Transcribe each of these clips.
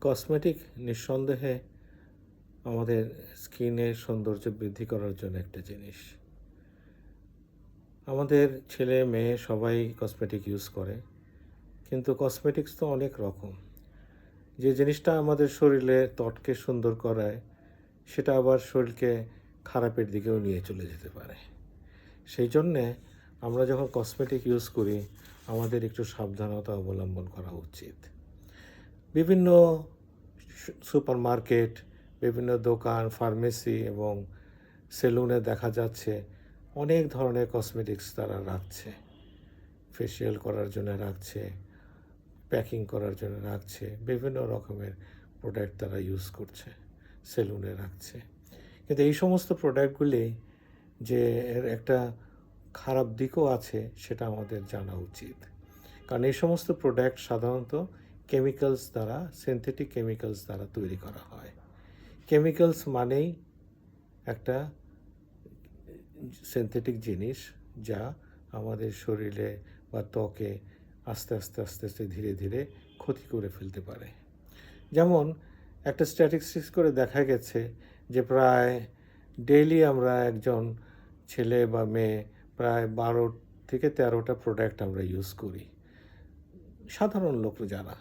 Cosmetic নিঃসন্দেহে আমাদের স্কিনের সৌন্দর্য বৃদ্ধি করার জন্য একটা জিনিস। আমাদের ছেলে মেয়ে সবাই কসমেটিক ইউজ করে, কিন্তু কসমেটিক্স তো অনেক রকম। যে জিনিসটা আমাদের শরীরে ত্বককে সুন্দর করায়, সেটা আবার শরীরকে খারাপের দিকেও নিয়ে চলে যেতে পারে। সেই জন্যে আমরা যখন কসমেটিক ইউজ করি, আমাদের একটু সাবধানতা অবলম্বন করা উচিত। বিভিন্ন সুপারমার্কেট, বিভিন্ন দোকান, ফার্মেসি এবং সেলুনে দেখা যাচ্ছে অনেক ধরনের কসমেটিক্স তারা রাখছে। ফেসিয়াল করার জন্য রাখছে, প্যাকিং করার জন্য রাখছে, বিভিন্ন রকমের প্রোডাক্ট তারা ইউজ করছে, সেলুনে রাখছে। কিন্তু এই সমস্ত প্রোডাক্টগুলি যে এর একটা খারাপ দিকও আছে, সেটা আমাদের জানা উচিত। কারণ এই সমস্ত প্রোডাক্ট সাধারণত কেমিক্যালস দ্বারা, সিনথেটিক কেমিক্যালস দ্বারা তৈরি করা হয়। কেমিক্যালস মানেই একটা সিনথেটিক জিনিস, যা আমাদের শরীরে বা ত্বকে আস্তে আস্তে আস্তে আস্তে ধীরে ধীরে ক্ষতি করে ফেলতে পারে। যেমন একটা স্ট্যাটিস্টিক্স করে দেখা গেছে যে প্রায় ডেইলি আমরা একজন ছেলে বা মেয়ে প্রায় 12 থেকে 13টা প্রোডাক্ট আমরা ইউজ করি, সাধারণ লোক যারা।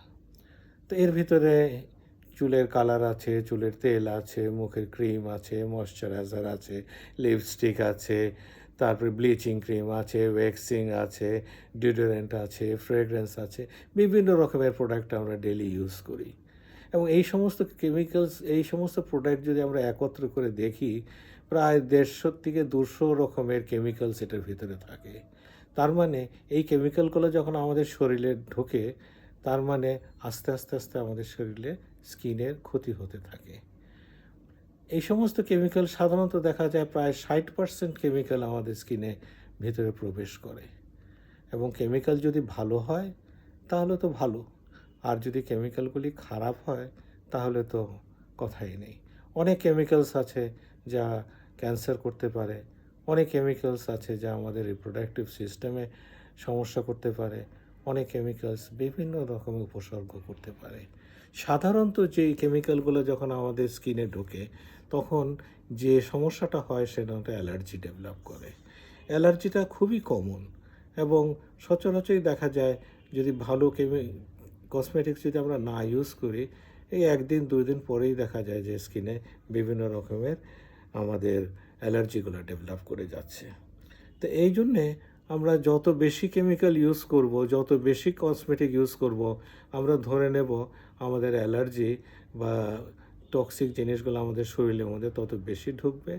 তো এর ভিতরে চুলের কালার আছে, চুলের তেল আছে, মুখের ক্রিম আছে, ময়শ্চারাইজার আছে, লিপস্টিক আছে, তারপরে ব্লিচিং ক্রিম আছে, ওয়্যাক্সিং আছে, ডিওডোরেন্ট আছে, ফ্রেগরেন্স আছে, বিভিন্ন রকমের প্রোডাক্ট আমরা ডেইলি ইউজ করি। এবং এই সমস্ত কেমিক্যালস, এই সমস্ত প্রোডাক্ট যদি আমরা একত্র করে দেখি, প্রায় 150 থেকে 200 রকমের কেমিক্যালস এটার ভিতরে থাকে। তার মানে এই কেমিক্যালগুলো যখন আমাদের শরীরে ঢোকে, তার মানে আস্তে আস্তে আস্তে আমাদের শরীরে স্কিনের ক্ষতি হতে থাকে। এই সমস্ত কেমিক্যাল সাধারণত দেখা যায় প্রায় 60% কেমিক্যাল আমাদের স্কিনে ভিতরে প্রবেশ করে। এবং কেমিক্যাল যদি ভালো হয় তাহলে তো ভালো, আর যদি কেমিক্যালগুলি খারাপ হয় তাহলে তো কথাই নেই। অনেক কেমিক্যালস আছে যা ক্যান্সার করতে পারে, অনেক কেমিক্যালস আছে যা আমাদের রিপ্রোডাক্টিভ সিস্টেমে সমস্যা করতে পারে, অনেক কেমিক্যালস বিভিন্ন রকমের উপসর্গ করতে পারে। সাধারণত যে কেমিক্যালগুলো যখন আমাদের স্কিনে ঢোকে, তখন যে সমস্যাটা হয় সেটা হচ্ছে অ্যালার্জি ডেভেলপ করে। অ্যালার্জিটা খুবই কমন এবং সচরাচরই দেখা যায় যদি ভালো কসমেটিক্স যদি আমরা না ইউজ করি, এই 1-2 দিন পরেই দেখা যায় যে স্কিনে বিভিন্ন রকমের আমাদের অ্যালার্জিগুলো ডেভেলপ করে যাচ্ছে। তো এই জন্যে আমরা যত বেশি কেমিক্যাল ইউজ করব, যত বেশি কসমেটিক ইউজ করব, আমরা ধরে নেব আমাদের অ্যালার্জি বা টক্সিক জিনিসগুলো আমাদের শরীরের মধ্যে তত বেশি ঢুকবে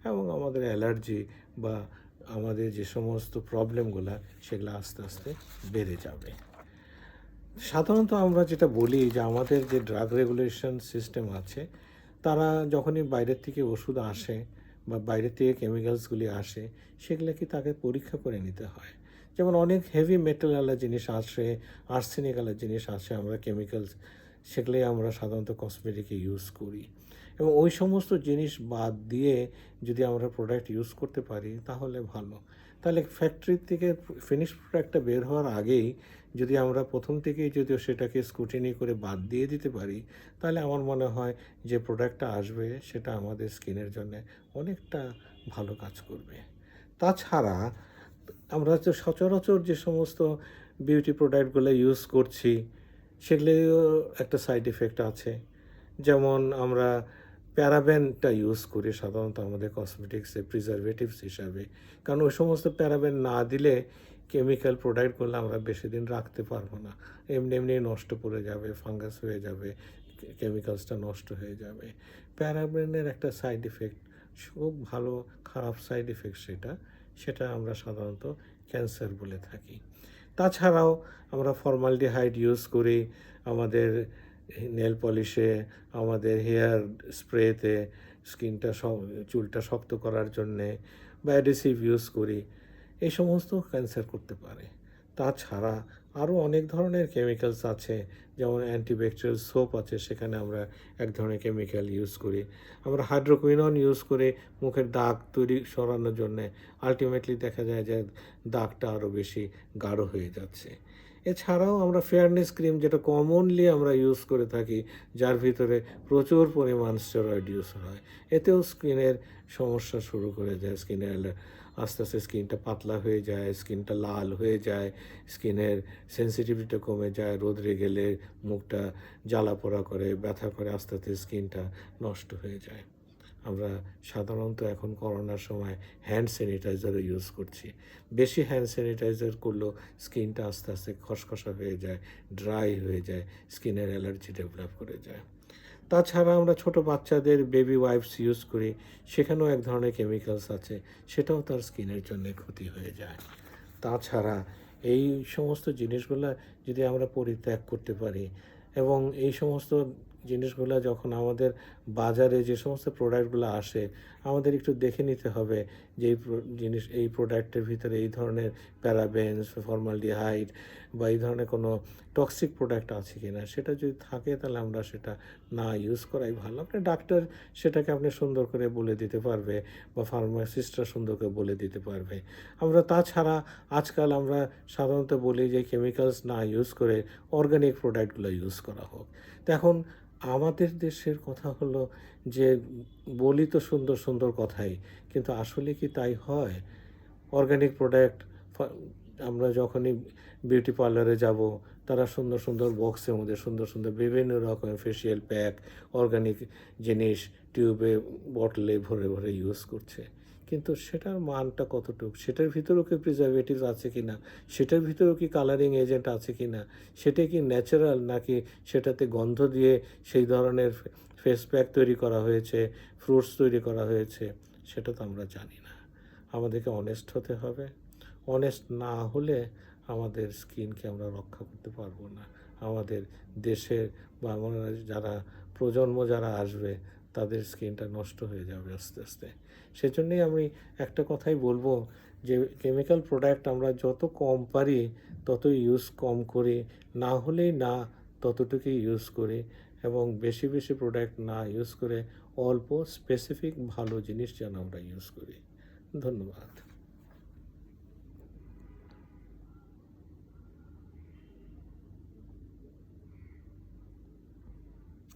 এবং আমাদের অ্যালার্জি বা আমাদের যে সমস্ত প্রবলেমগুলো সেগুলো আস্তে আস্তে বেড়ে যাবে। সাধারণত আমরা যেটা বলি যে আমাদের যে ড্রাগ রেগুলেশন সিস্টেম আছে, তারা যখনই বাইরের থেকে ওষুধ আসে বা বাইরের থেকে কেমিক্যালসগুলি আসে, সেগুলো কি তাকে পরীক্ষা করে নিতে হয়। যেমন অনেক হেভি মেটালওয়ালা জিনিস আসে, আর্সেনিকওয়ালা জিনিস আসে, আমরা কেমিক্যালস সেগুলোই আমরা সাধারণত কসমেটিকে ইউজ করি। এবং ওই সমস্ত জিনিস বাদ দিয়ে যদি আমরা প্রোডাক্ট ইউজ করতে পারি তাহলে ভালো। তাহলে ফ্যাক্টরি থেকে ফিনিশ প্রোডাক্টটা বের হওয়ার আগেই যদি আমরা প্রথম থেকেই যদি সেটাকে স্ক্রুটিনি করে বাদ দিয়ে দিতে পারি, তাহলে আমার মনে হয় যে প্রোডাক্টটা আসবে সেটা আমাদের স্কিনের জন্য অনেকটা ভালো কাজ করবে। তাছাড়া আমরা যে সচরাচর যে সমস্ত বিউটি প্রোডাক্টগুলো ইউজ করছি, সেগুলিও একটা সাইড এফেক্ট আছে। যেমন আমরা প্যারাবেনটা ইউজ করি সাধারণত আমাদের কসমেটিক্সে প্রিজারভেটিভস হিসাবে, কারণ ওই সমস্ত প্যারাবেন না দিলে কেমিক্যাল প্রোডাক্টগুলো আমরা বেশি দিন রাখতে পারবো না, এমনি এমনি নষ্ট পড়ে যাবে, ফাঙ্গাস হয়ে যাবে, কেমিক্যালসটা নষ্ট হয়ে যাবে। প্যারাবেনের একটা সাইড এফেক্ট, খুব ভালো খারাপ সাইড এফেক্ট, সেটা আমরা সাধারণত ক্যান্সার বলে থাকি। তাছাড়াও আমরা ফর্মালডিহাইড ইউজ করি আমাদের নেল পলিশে, আমাদের হেয়ার স্প্রেতে, চুলটা শক্ত করার জন্যে, বা অ্যাডহেসিভ ইউজ করি। এই সমস্ত ক্যান্সার করতে পারে। তাছাড়া আরও অনেক ধরনের কেমিক্যালস আছে, যেমন অ্যান্টিব্যাকটেরিয়াল সোপ আছে, সেখানে আমরা এক ধরনের কেমিক্যাল ইউজ করি। আমরা হাইড্রোকুইনন ইউজ করে মুখের দাগ সরানোর জন্যে, আলটিমেটলি দেখা যায় যে দাগটা আরও বেশি গাঢ় হয়ে যাচ্ছে। এছাড়াও আমরা ফেয়ারনেস ক্রিম যেটা কমনলি আমরা ইউজ করে থাকি, যার ভিতরে প্রচুর পরিমাণ স্টেরয়েড ইউজ হয়, এতেও স্কিনের সমস্যা শুরু করে দেয়। আস্তে আস্তে স্কিনটা পাতলা হয়ে যায়, স্কিনটা লাল হয়ে যায়, স্কিনের সেন্সিটিভিটিটা কমে যায়, রোদে গেলে মুখটা জ্বালা পোড়া করে, ব্যথা করে, আস্তে আস্তে স্কিনটা নষ্ট হয়ে যায়। আমরা সাধারণত এখন করোনার সময় হ্যান্ড স্যানিটাইজারও ইউজ করছি। বেশি হ্যান্ড স্যানিটাইজার করলেও স্কিনটা আস্তে আস্তে খসখসা হয়ে যায়, ড্রাই হয়ে যায়, স্কিনের অ্যালার্জি ডেভেলপ করে যায়। তাছাড়া আমরা ছোট বাচ্চাদের বেবি ওয়াইপস ইউজ করি, সেখানেও এক ধরনের কেমিক্যালস আছে, সেটাও তার স্কিনের জন্য ক্ষতি হয়ে যায়। তাছাড়া এই সমস্ত জিনিসগুলো যদি আমরা পরিত্যাগ করতে পারি, এবং এই সমস্ত জিনিসগুলো যখন আমাদের বাজারে যে সমস্ত প্রোডাক্টগুলো আসে, আমাদের একটু দেখে নিতে হবে যে এই প্রোডাক্টের ভিতরে এই ধরনের প্যারাবেনস, ফর্মালডিহাইড বা এই ধরনের কোনো টক্সিক প্রোডাক্ট আছে কি না। সেটা যদি থাকে তাহলে আমরা সেটা না ইউজ করাই ভালো। আপনি ডাক্তার সেটাকে আপনি সুন্দর করে বলে দিতে পারবে, বা ফার্মাসিস্টরা সুন্দর করে বলে দিতে পারবে। আমরা তাছাড়া আজকাল আমরা সাধারণত বলি যে কেমিক্যালস না ইউজ করে অর্গানিক প্রোডাক্টগুলো ইউজ করা হোক। তো এখন আমাদের দেশের কথা হলো যে বলি তো সুন্দর সুন্দর কথাই, কিন্তু আসলে কি তাই হয়? অর্গানিক প্রোডাক্ট, আমরা যখনই বিউটি পার্লারে যাব, তারা সুন্দর সুন্দর বক্সের মধ্যে সুন্দর সুন্দর বিভিন্ন রকমের ফেসিয়াল প্যাক, অর্গানিক জিনিস টিউবে, বটলে ভরে ভরে ইউজ করছে। কিন্তু সেটার মানটা কতটুকু, সেটার ভিতরেও কি প্রিজারভেটিভস আছে কি না, সেটার ভিতরেও কি কালারিং এজেন্ট আছে কি না, সেটা কি ন্যাচারাল, নাকি সেটাতে গন্ধ দিয়ে সেই ধরনের ফেস প্যাক তৈরি করা হয়েছে, ফ্রুটস তৈরি করা হয়েছে, সেটা তো আমরা জানি না। আমাদেরকে অনেস্ট হতে হবে। অনেস্ট না হলে আমাদের স্কিনকে আমরা রক্ষা করতে পারবো না। আমাদের দেশের বা আমরা যারা প্রজন্ম যারা আসবে, তাদের স্কিনটা নষ্ট হয়ে যাবে আস্তে আস্তে। সেজন্যই আমি একটা কথাই বলবো যে কেমিক্যাল প্রোডাক্ট আমরা যত কম পারি তত ইউজ কম করি, না হলেই না ততটুকুই ইউজ করি, এবং বেশি বেশি প্রোডাক্ট না ইউজ করে অল্প স্পেসিফিক ভালো জিনিস যেন আমরা ইউজ করি। ধন্যবাদ।